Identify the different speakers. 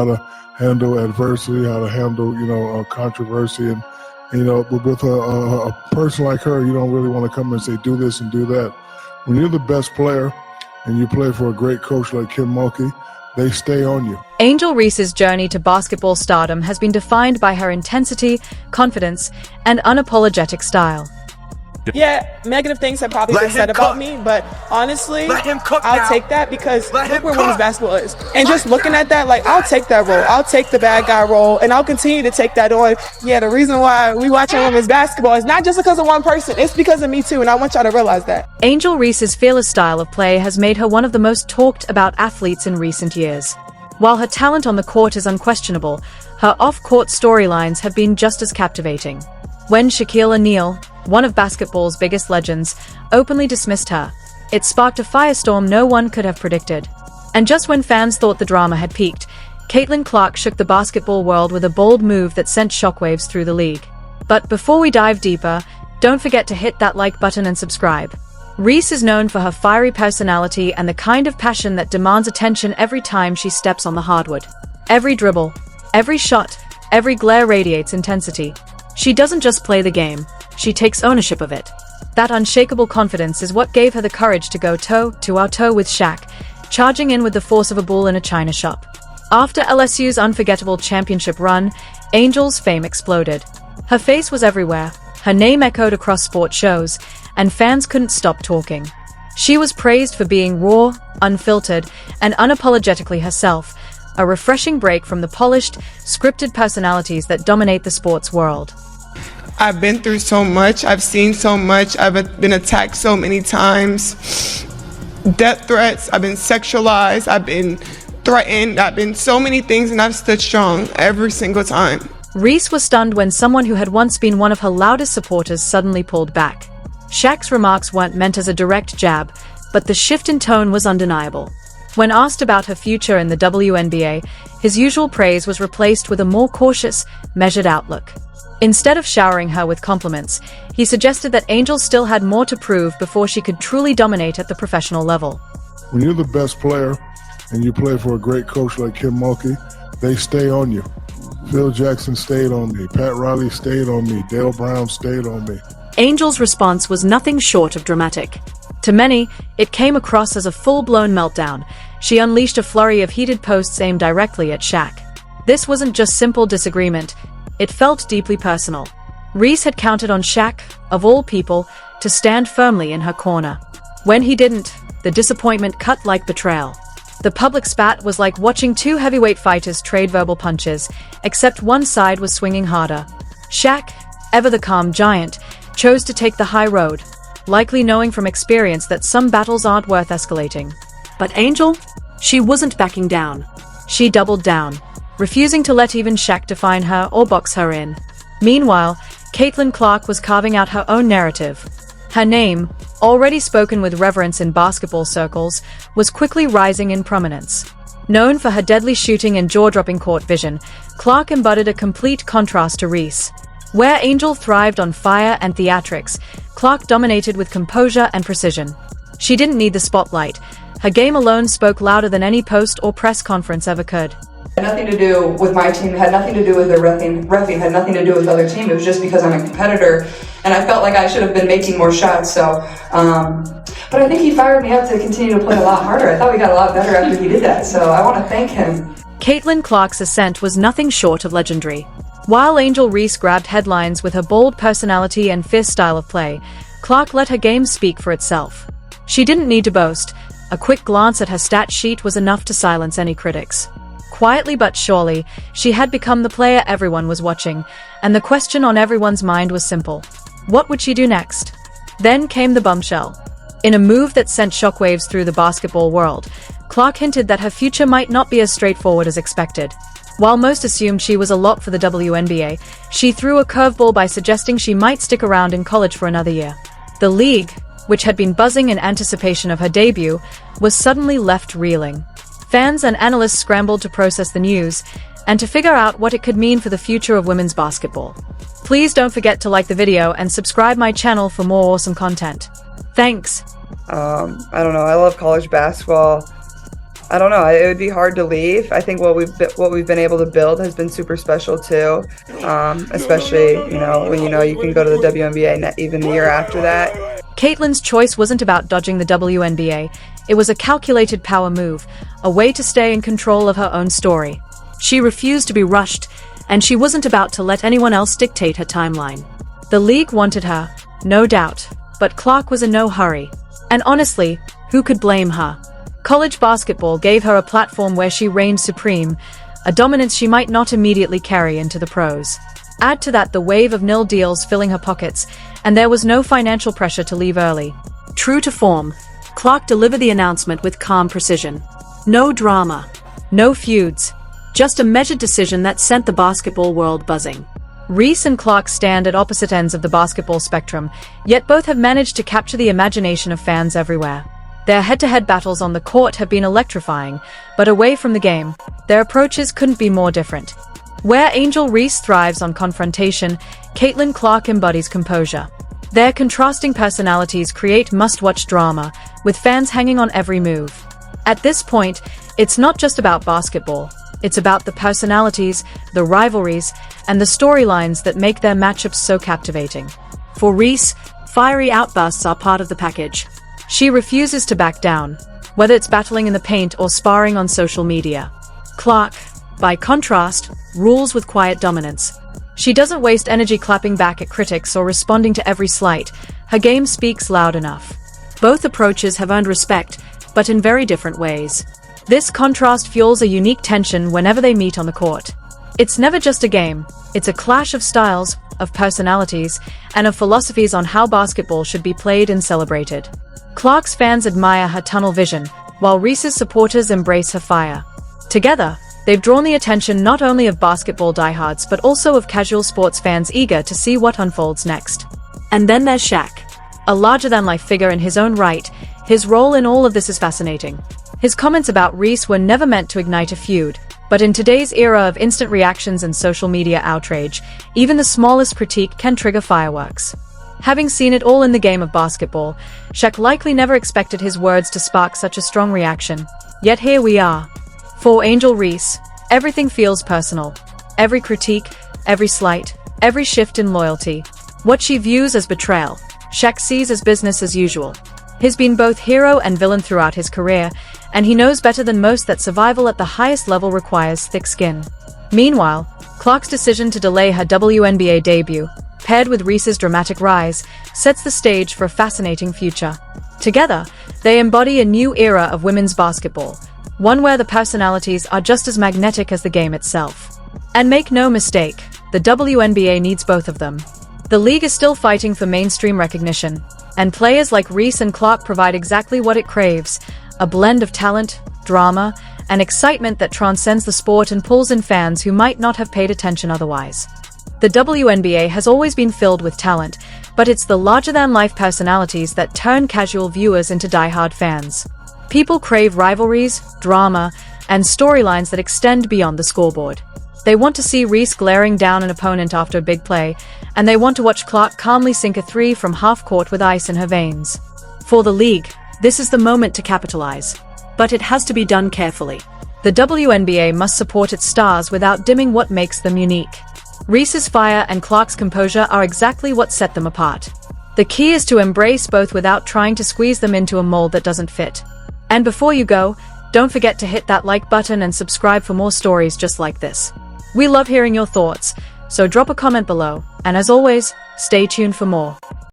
Speaker 1: how to handle adversity, how to handle, controversy. And, but with a person like her, you don't really want to come and say, do this and do that. When you're the best player and you play for a great coach like Kim Mulkey, they stay on you.
Speaker 2: Angel Reese's journey to basketball stardom has been defined by her intensity, confidence, and unapologetic style.
Speaker 3: Yeah, negative things have probably been said about me, but honestly, I'll take that because look where women's basketball is. And just looking at that, I'll take that role. I'll take the bad guy role, and I'll continue to take that on. Yeah, the reason why we watching women's basketball is not just because of one person. It's because of me too, and I want y'all to realize that.
Speaker 2: Angel Reese's fearless style of play has made her one of the most talked about athletes in recent years. While her talent on the court is unquestionable, her off-court storylines have been just as captivating. When Shaquille O'Neal, one of basketball's biggest legends, openly dismissed her, it sparked a firestorm no one could have predicted. And just when fans thought the drama had peaked, Caitlin Clark shook the basketball world with a bold move that sent shockwaves through the league. But before we dive deeper, don't forget to hit that like button and subscribe. Reese is known for her fiery personality and the kind of passion that demands attention every time she steps on the hardwood. Every dribble, every shot, every glare radiates intensity. She doesn't just play the game, she takes ownership of it. That unshakable confidence is what gave her the courage to go toe-to-toe with Shaq, charging in with the force of a bull in a china shop. After LSU's unforgettable championship run, Angel's fame exploded. Her face was everywhere, her name echoed across sports shows, and fans couldn't stop talking. She was praised for being raw, unfiltered, and unapologetically herself, a refreshing break from the polished, scripted personalities that dominate the sports world.
Speaker 3: I've been through so much, I've seen so much, I've been attacked so many times. Death threats, I've been sexualized, I've been threatened, I've been so many things, and I've stood strong every single time.
Speaker 2: Reese was stunned when someone who had once been one of her loudest supporters suddenly pulled back. Shaq's remarks weren't meant as a direct jab, but the shift in tone was undeniable. When asked about her future in the WNBA, his usual praise was replaced with a more cautious, measured outlook. Instead of showering her with compliments, he suggested that Angel still had more to prove before she could truly dominate at the professional level.
Speaker 1: When you're the best player and you play for a great coach like Kim Mulkey, they stay on you. Phil Jackson stayed on me, Pat Riley stayed on me, Dale Brown stayed on me.
Speaker 2: Angel's response was nothing short of dramatic. To many, it came across as a full-blown meltdown. She unleashed a flurry of heated posts aimed directly at Shaq. This wasn't just simple disagreement, it felt deeply personal. Reese had counted on Shaq, of all people, to stand firmly in her corner. When he didn't, the disappointment cut like betrayal. The public spat was like watching two heavyweight fighters trade verbal punches, except one side was swinging harder. Shaq, ever the calm giant, chose to take the high road, likely knowing from experience that some battles aren't worth escalating. But Angel? She wasn't backing down. She doubled down, refusing to let even Shaq define her or box her in. Meanwhile, Caitlin Clark was carving out her own narrative. Her name, already spoken with reverence in basketball circles, was quickly rising in prominence. Known for her deadly shooting and jaw-dropping court vision, Clark embodied a complete contrast to Reese. Where Angel thrived on fire and theatrics, Clark dominated with composure and precision. She didn't need the spotlight. Her game alone spoke louder than any post or press conference ever could.
Speaker 4: It had nothing to do with my team, it had nothing to do with the reffing, had nothing to do with the other team. It was just because I'm a competitor and I felt like I should have been making more shots. But I think he fired me up to continue to play a lot harder. I thought we got a lot better after he did that, so I want to thank him.
Speaker 2: Caitlin Clark's ascent was nothing short of legendary. While Angel Reese grabbed headlines with her bold personality and fierce style of play, Clark let her game speak for itself. She didn't need to boast. A quick glance at her stat sheet was enough to silence any critics. Quietly but surely, she had become the player everyone was watching, and the question on everyone's mind was simple. What would she do next? Then came the bombshell. In a move that sent shockwaves through the basketball world, Clark hinted that her future might not be as straightforward as expected. While most assumed she was a lock for the WNBA, she threw a curveball by suggesting she might stick around in college for another year. The league, which had been buzzing in anticipation of her debut, was suddenly left reeling. Fans and analysts scrambled to process the news and to figure out what it could mean for the future of women's basketball. Please don't forget to like the video and subscribe my channel for more awesome content. Thanks.
Speaker 5: I don't know, I love college basketball. I don't know. It would be hard to leave. I think what we've been able to build has been super special too. Especially when you can go to the WNBA even the year after that.
Speaker 2: Caitlin's choice wasn't about dodging the WNBA. It was a calculated power move, a way to stay in control of her own story. She refused to be rushed, and she wasn't about to let anyone else dictate her timeline. The league wanted her, no doubt, but Clark was in no hurry. And honestly, who could blame her? College basketball gave her a platform where she reigned supreme, a dominance she might not immediately carry into the pros. Add to that the wave of nil deals filling her pockets, and there was no financial pressure to leave early. True to form, Clark delivered the announcement with calm precision. No drama, no feuds, just a measured decision that sent the basketball world buzzing. Reese and Clark stand at opposite ends of the basketball spectrum, yet both have managed to capture the imagination of fans everywhere. Their head-to-head battles on the court have been electrifying, but away from the game, their approaches couldn't be more different. Where Angel Reese thrives on confrontation, Caitlin Clark embodies composure. Their contrasting personalities create must-watch drama, with fans hanging on every move. At this point, it's not just about basketball. It's about the personalities, the rivalries, and the storylines that make their matchups so captivating. For Reese, fiery outbursts are part of the package. She refuses to back down, whether it's battling in the paint or sparring on social media. Clark, by contrast, rules with quiet dominance. She doesn't waste energy clapping back at critics or responding to every slight. Her game speaks loud enough. Both approaches have earned respect, but in very different ways. This contrast fuels a unique tension whenever they meet on the court. It's never just a game, it's a clash of styles, of personalities, and of philosophies on how basketball should be played and celebrated. Clark's fans admire her tunnel vision, while Reese's supporters embrace her fire. Together, they've drawn the attention not only of basketball diehards but also of casual sports fans eager to see what unfolds next. And then there's Shaq. A larger-than-life figure in his own right, his role in all of this is fascinating. His comments about Reese were never meant to ignite a feud, but in today's era of instant reactions and social media outrage, even the smallest critique can trigger fireworks. Having seen it all in the game of basketball, Shaq likely never expected his words to spark such a strong reaction. Yet here we are. For Angel Reese, everything feels personal. Every critique, every slight, every shift in loyalty. What she views as betrayal, Shaq sees as business as usual. He's been both hero and villain throughout his career, and he knows better than most that survival at the highest level requires thick skin. Meanwhile, Clark's decision to delay her WNBA debut, paired with Reese's dramatic rise, sets the stage for a fascinating future. Together, they embody a new era of women's basketball, one where the personalities are just as magnetic as the game itself. And make no mistake, the WNBA needs both of them. The league is still fighting for mainstream recognition, and players like Reese and Clark provide exactly what it craves, a blend of talent, drama, and excitement that transcends the sport and pulls in fans who might not have paid attention otherwise. The WNBA has always been filled with talent, but it's the larger-than-life personalities that turn casual viewers into die-hard fans. People crave rivalries, drama, and storylines that extend beyond the scoreboard. They want to see Reese glaring down an opponent after a big play, and they want to watch Clark calmly sink a three from half-court with ice in her veins. For the league, this is the moment to capitalize. But it has to be done carefully. The WNBA must support its stars without dimming what makes them unique. Reese's fire and Clark's composure are exactly what set them apart. The key is to embrace both without trying to squeeze them into a mold that doesn't fit. And before you go, don't forget to hit that like button and subscribe for more stories just like this. We love hearing your thoughts, so drop a comment below, and as always, stay tuned for more.